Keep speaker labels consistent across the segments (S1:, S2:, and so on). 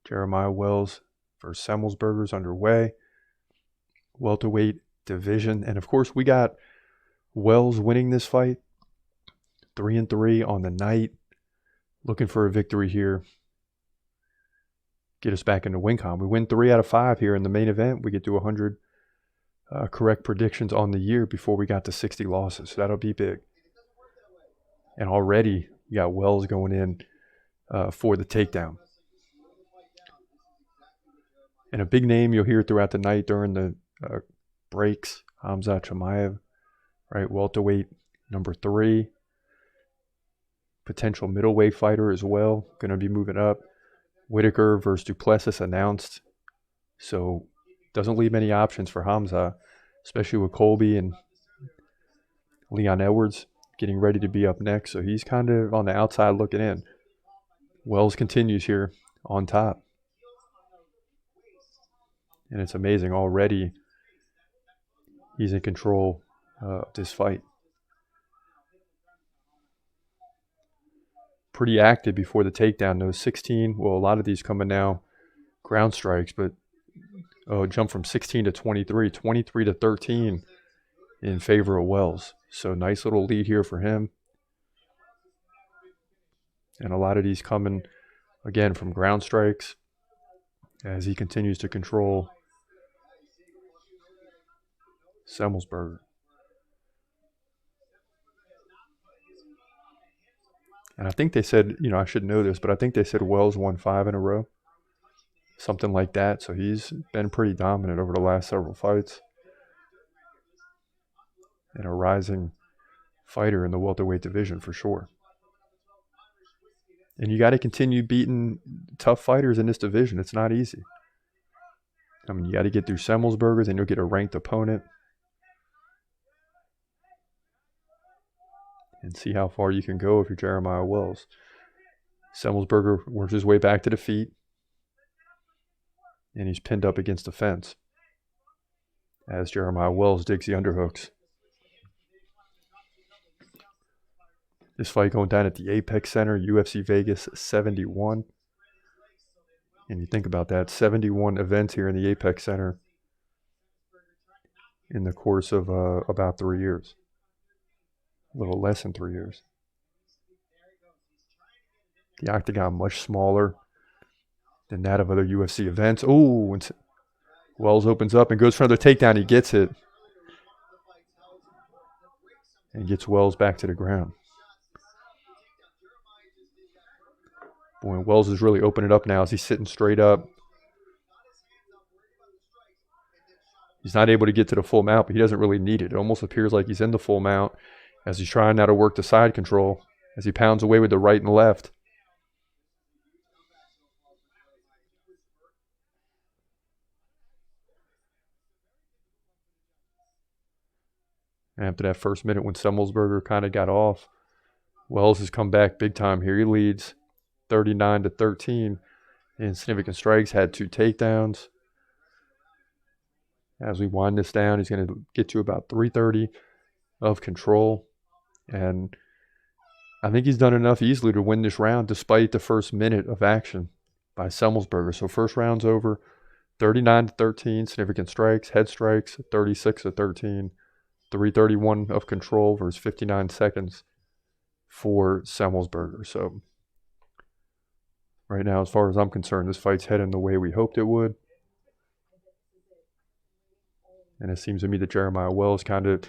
S1: Jeremiah Wells versus Semelsberger is underway. Welterweight division. And of course, we got Wells winning this fight. 3-3 on the night. Looking for a victory here. Get us back into WinCom. We win 3 out of 5 here in the main event. We get to 100 correct predictions on the year before we got to 60 losses. So that'll be big. And already you got Wells going in for the takedown. And a big name you'll hear throughout the night during the breaks, Khamzat Chimaev, right? Welterweight number 3. Potential middleweight fighter as well. Going to be moving up. Whitaker versus Duplessis announced. So doesn't leave many options for Khamzat, especially with Colby and Leon Edwards getting ready to be up next. So he's kind of on the outside looking in. Wells continues here on top. And it's amazing. Already he's in control of this fight. Pretty active before the takedown. Those 16, well, a lot of these coming now, ground strikes, but jump from 16 to 23, 23 to 13 in favor of Wells. So nice little lead here for him. And a lot of these coming, again, from ground strikes as he continues to control Semelsberger. And I think they said, I should know this, but I think they said Wells won 5 in a row. Something like that. So he's been pretty dominant over the last several fights. And a rising fighter in the welterweight division for sure. And you got to continue beating tough fighters in this division. It's not easy. I mean, you got to get through Semelsberger, then you'll get a ranked opponent. And see how far you can go if you're Jeremiah Wells. Semelsberger works his way back to the feet. And he's pinned up against the fence as Jeremiah Wells digs the underhooks. This fight going down at the Apex Center, UFC Vegas 71. And you think about that, 71 events here in the Apex Center in the course of about 3 years. A little less than 3 years. The octagon much smaller than that of other UFC events. Oh, and Wells opens up and goes for another takedown. He gets it. And gets Wells back to the ground. Boy, Wells is really opening up now as he's sitting straight up. He's not able to get to the full mount, but he doesn't really need it. It almost appears like he's in the full mount as he's trying now to work the side control as he pounds away with the right and left. And after that first minute when Semelsberger kind of got off, Wells has come back big time here. He leads 39-13 in significant strikes, had 2 takedowns. As we wind this down, he's going to get to about 330 of control. And I think he's done enough easily to win this round despite the first minute of action by Semelsberger. So first round's over, 39-13, significant strikes, head strikes, 36-13, 331 of control versus 59 seconds for Semelsberger. So right now, as far as I'm concerned, this fight's heading the way we hoped it would. And it seems to me that Jeremiah Wells kind of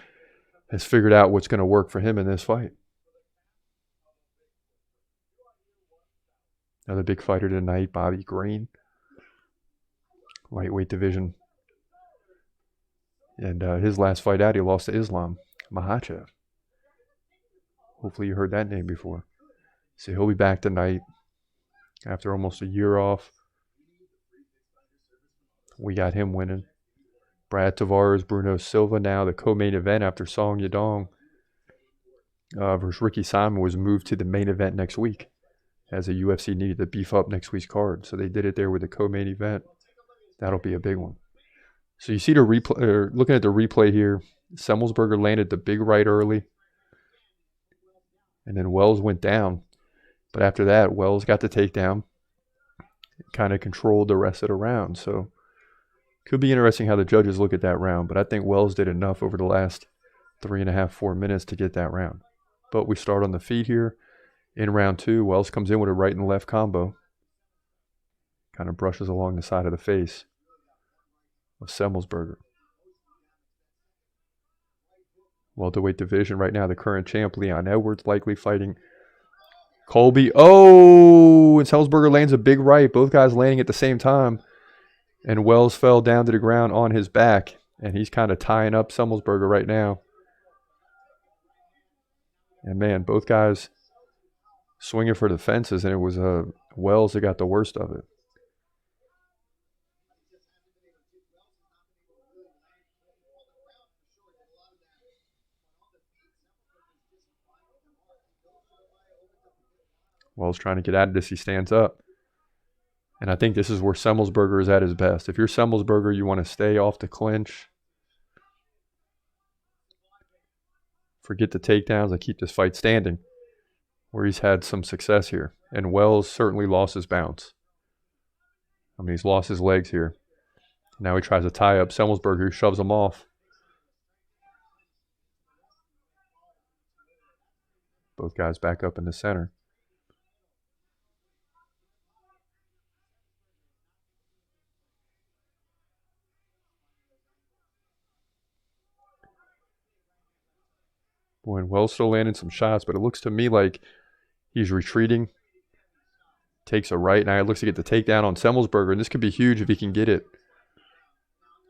S1: has figured out what's going to work for him in this fight. Another big fighter tonight, Bobby Green. Lightweight division. And his last fight out, he lost to Islam Makhachev. Hopefully you heard that name before. So he'll be back tonight after almost a year off. We got him winning. Brad Tavares, Bruno Silva now the co-main event after Song Yadong versus Ricky Simon was moved to the main event next week as the UFC needed to beef up next week's card. So they did it there with the co-main event. That'll be a big one. So you see the replay, or looking at the replay here, Semelsberger landed the big right early. And then Wells went down. But after that, Wells got the takedown. kind of controlled the rest of the round. So could be interesting how the judges look at that round. But I think Wells did enough over the last 3.5, 4 minutes to get that round. But we start on the feet here. In round 2, Wells comes in with a right and left combo. Kind of brushes along the side of the face of Semelsberger. Welterweight division right now, the current champ, Leon Edwards, likely fighting Colby. Oh, and Semelsberger lands a big right. Both guys landing at the same time. And Wells fell down to the ground on his back. And he's kind of tying up Semelsberger right now. And, man, both guys swinging for the fences. And it was Wells that got the worst of it. Wells trying to get out of this. He stands up. And I think this is where Semelsberger is at his best. If you're Semelsberger, you want to stay off the clinch. Forget the takedowns and keep this fight standing, where he's had some success here. And Wells certainly lost his bounce. I mean, he's lost his legs here. Now he tries to tie up Semelsberger, who shoves him off. Both guys back up in the center. Boy, and Wells still landing some shots, but it looks to me like he's retreating. Takes a right. Now he looks to get the takedown on Semelsberger, and this could be huge if he can get it.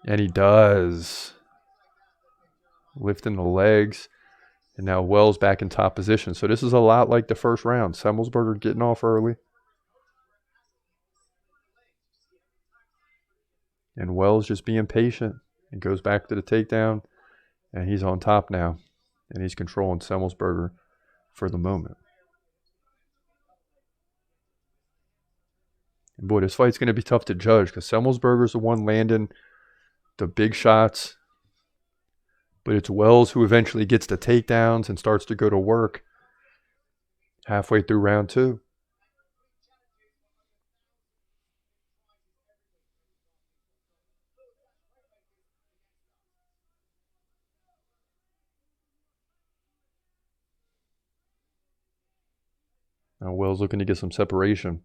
S1: And he does. Lifting the legs. And now Wells back in top position. So this is a lot like the first round. Semelsberger getting off early. And Wells just being patient. And goes back to the takedown. And he's on top now. And he's controlling Semelsberger for the moment. And boy, this fight's going to be tough to judge because Semelsberger's the one landing the big shots. But it's Wells who eventually gets the takedowns and starts to go to work halfway through round 2. Now Wells looking to get some separation.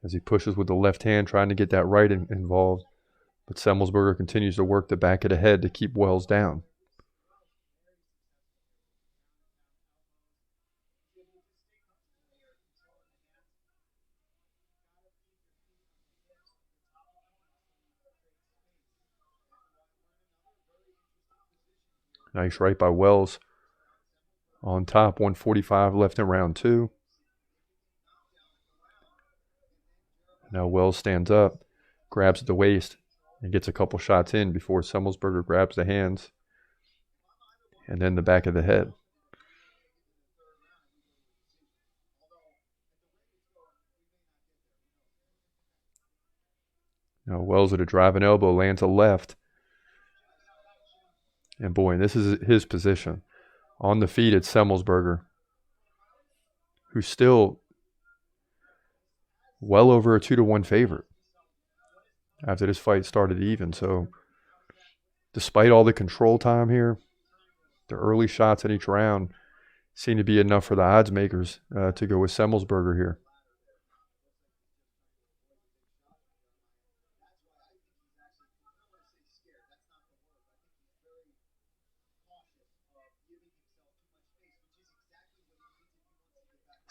S1: As he pushes with the left hand, trying to get that right involved. But Semelsberger continues to work the back of the head to keep Wells down. Nice right by Wells. On top, 145 left in round 2. Now Wells stands up, grabs at the waist, and gets a couple shots in before Semelsberger grabs the hands and then the back of the head. Now Wells with a driving elbow lands a left. And boy, this is his position. On the feet, it's Semelsberger, who's still well over a 2-1 favorite after this fight started even. So despite all the control time here, the early shots in each round seem to be enough for the odds makers to go with Semelsberger here.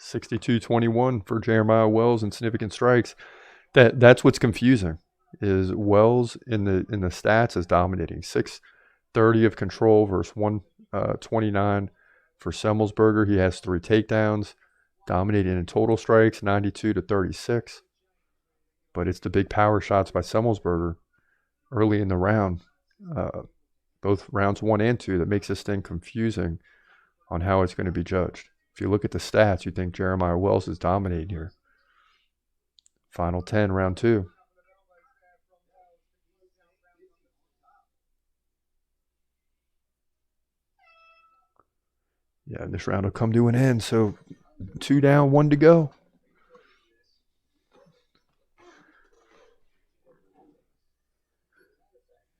S1: $62-21 for Jeremiah Wells in significant strikes. That's what's confusing. Is Wells in the stats is dominating. 630 of control versus 129 for Semelsberger. He has 3 takedowns, dominating in total strikes, 92-36. But it's the big power shots by Semelsberger early in the round, both rounds 1 and 2, that makes this thing confusing on how it's going to be judged. If you look at the stats, you think Jeremiah Wells is dominating here. Final 10, round 2. Yeah, and this round will come to an end. So 2 down, 1 to go.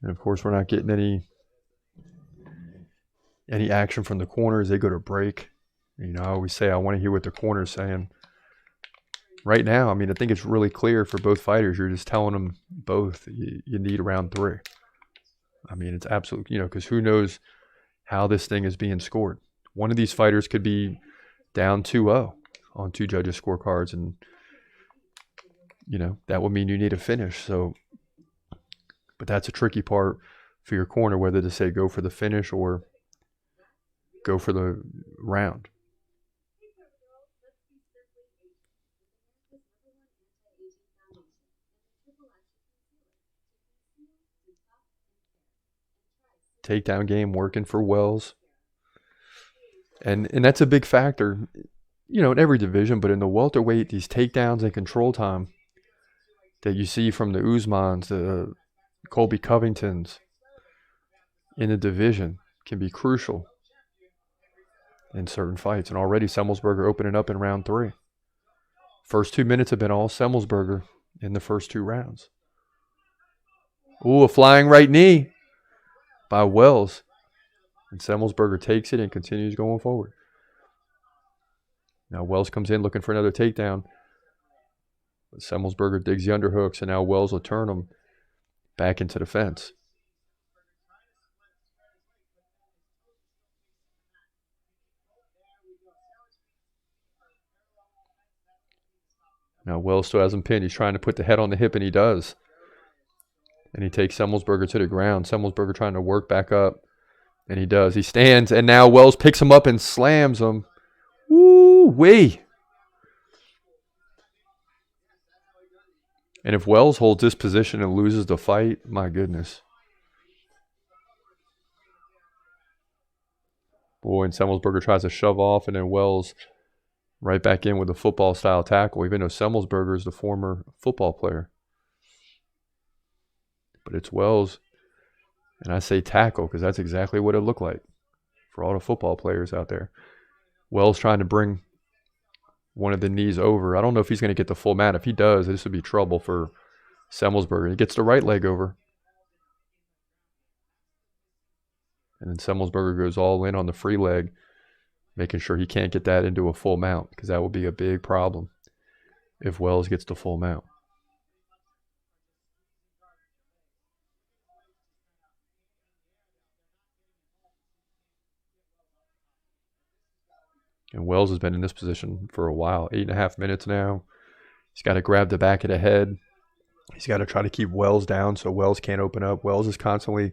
S1: And of course, we're not getting any action from the corners. They go to break. You know, I always say I want to hear what the corner's saying. Right now, I mean, I think it's really clear for both fighters. You're just telling them both you need round 3. I mean, it's absolutely, you know, because who knows how this thing is being scored. One of these fighters could be down 2-0 on 2 judges' scorecards, and, you know, that would mean you need a finish. So, but that's a tricky part for your corner, whether to say go for the finish or go for the round. Takedown game working for Wells. And that's a big factor, you know, in every division, but in the welterweight, these takedowns and control time that you see from the Usmans, the Colby Covingtons in the division can be crucial in certain fights. And already Semelsberger opening up in round 3. First 2 minutes have been all Semelsberger in the first 2 rounds. Ooh, a flying right knee by Wells. And Semelsberger takes it and continues going forward. Now Wells comes in looking for another takedown. But Semelsberger digs the underhooks, and now Wells will turn him back into the fence. Now Wells still has him pinned. He's trying to put the head on the hip, and he does. And he takes Semelsberger to the ground. Semelsberger trying to work back up. And he does. He stands, and now Wells picks him up and slams him. Woo-wee. And if Wells holds this position and loses the fight, my goodness. Boy, and Semelsberger tries to shove off, and then Wells right back in with a football-style tackle, even though Semelsberger is the former football player. But it's Wells. And I say tackle because that's exactly what it looked like for all the football players out there. Wells trying to bring one of the knees over. I don't know if he's going to get the full mount. If he does, this would be trouble for Semelsberger. He gets the right leg over. And then Semelsberger goes all in on the free leg, making sure he can't get that into a full mount, because that will be a big problem if Wells gets the full mount. And Wells has been in this position for a while, 8.5 minutes now. He's got to grab the back of the head. He's got to try to keep Wells down so Wells can't open up. Wells is constantly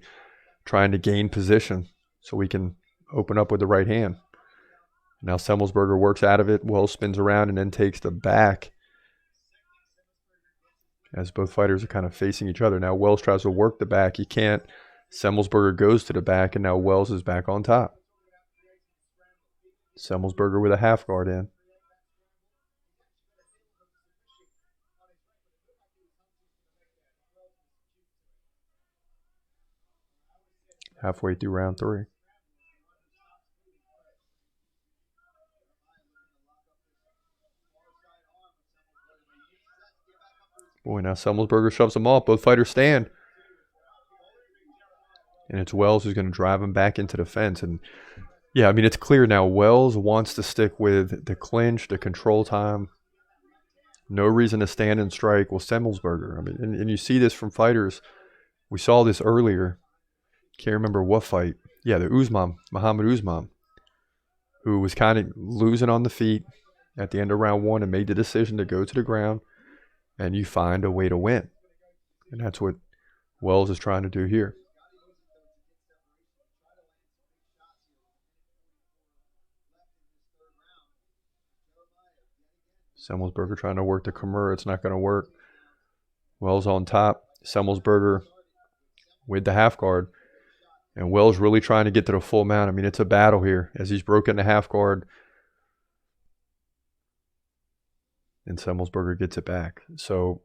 S1: trying to gain position so we can open up with the right hand. Now Semelsberger works out of it. Wells spins around and then takes the back as both fighters are kind of facing each other. Now Wells tries to work the back. He can't. Semelsberger goes to the back, and now Wells is back on top. Semelsberger with a half guard in. Halfway through round 3. Boy, now Semelsberger shoves him off. Both fighters stand. And it's Wells who's going to drive him back into the fence. And yeah, I mean, it's clear now. Wells wants to stick with the clinch, the control time. No reason to stand and strike. Well, Semelsberger, I mean, and you see this from fighters. We saw this earlier. Can't remember what fight. Yeah, the Muhammad Usman, who was kind of losing on the feet at the end of round 1 and made the decision to go to the ground, and you find a way to win. And that's what Wells is trying to do here. Semelsberger trying to work the Kimura. It's not going to work. Wells on top. Semelsberger with the half guard. And Wells really trying to get to the full mount. I mean, it's a battle here as he's broken the half guard. And Semelsberger gets it back. So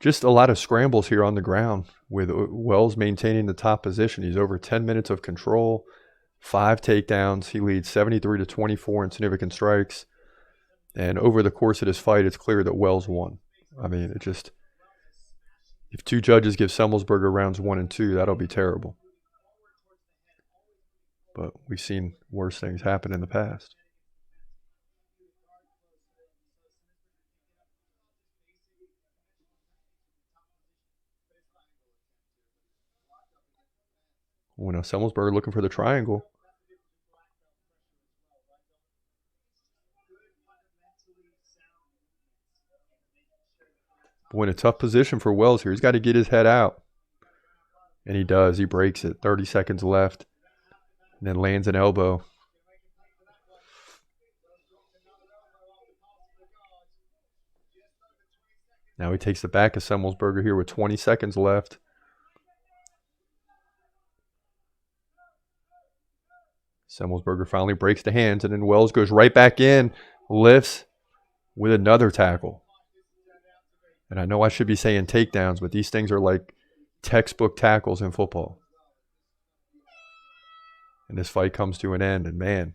S1: just a lot of scrambles here on the ground with Wells maintaining the top position. He's over 10 minutes of control, 5 takedowns. He leads 73-24 in significant strikes. And over the course of this fight, it's clear that Wells won. I mean, if two judges give Semelsberger rounds 1 and 2, that'll be terrible. But we've seen worse things happen in the past. Well, now Semelsberger looking for the triangle. Boy, in a tough position for Wells here. He's got to get his head out. And he does. He breaks it. 30 seconds left. And then lands an elbow. Now he takes the back of Semelsberger here with 20 seconds left. Semelsberger finally breaks the hands, and then Wells goes right back in, lifts with another tackle. And I know I should be saying takedowns, but these things are like textbook tackles in football. And this fight comes to an end. And man,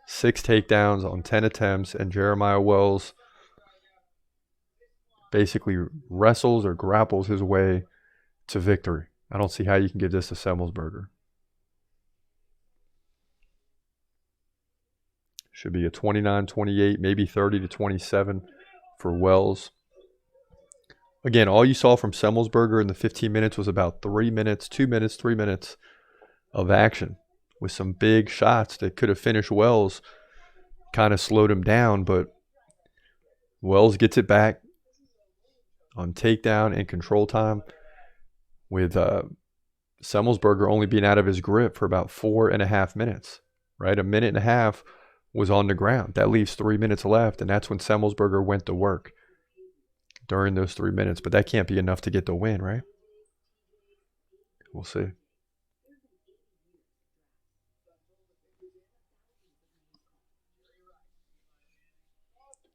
S1: 6 takedowns on 10 attempts, and Jeremiah Wells basically wrestles or grapples his way to victory. I don't see how you can give this to Semelsberger. Should be a 29-28, maybe 30-27 for Wells. Again, all you saw from Semelsberger in the 15 minutes was about 3 minutes, 2 minutes, 3 minutes of action with some big shots that could have finished Wells. Kind of slowed him down, but Wells gets it back on takedown and control time, with Semelsberger only being out of his grip for about 4.5 minutes, right? A minute and a half was on the ground. That leaves 3 minutes left, and that's when Semelsberger went to work during those 3 minutes. But that can't be enough to get the win, right? We'll see.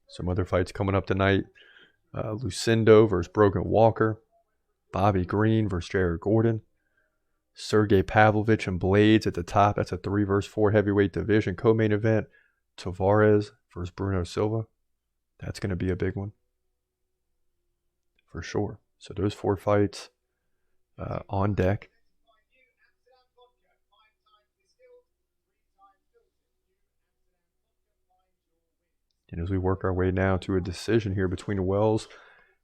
S1: Some other fights coming up tonight. Lucindo versus Brogan Walker. Bobby Green versus Jared Gordon. Sergey Pavlovich and Blades at the top. That's a 3 versus 4 heavyweight division co-main event. Tavares versus Bruno Silva. That's going to be a big one for sure. So those 4 fights on deck. And as we work our way now to a decision here between Wells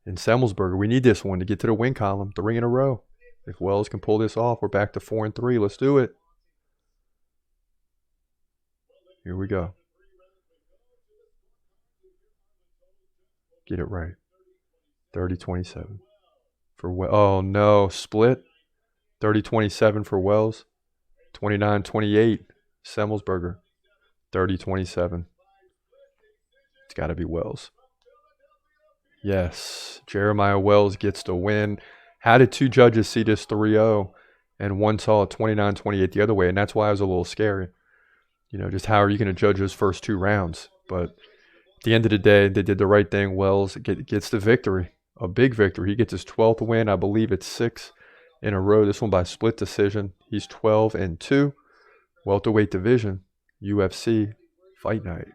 S1: and Semelsberger, we need this one to get to the win column, 3 in a row. If Wells can pull this off, we're back to 4-3. Let's do it. Here we go. Get it right. 30-27 for Wells. Oh, no. Split. 30-27 for Wells. 29-28. Semelsberger. 30-27. It's got to be Wells. Yes. Jeremiah Wells gets the win. How did 2 judges see this 3-0 and one saw a 29-28 the other way? And that's why it was a little scary. You know, just how are you going to judge those first 2 rounds? But at the end of the day, they did the right thing. Wells gets the victory, a big victory. He gets his 12th win. I believe it's 6 in a row. This one by split decision. He's 12-2. Welterweight division, UFC Fight Night.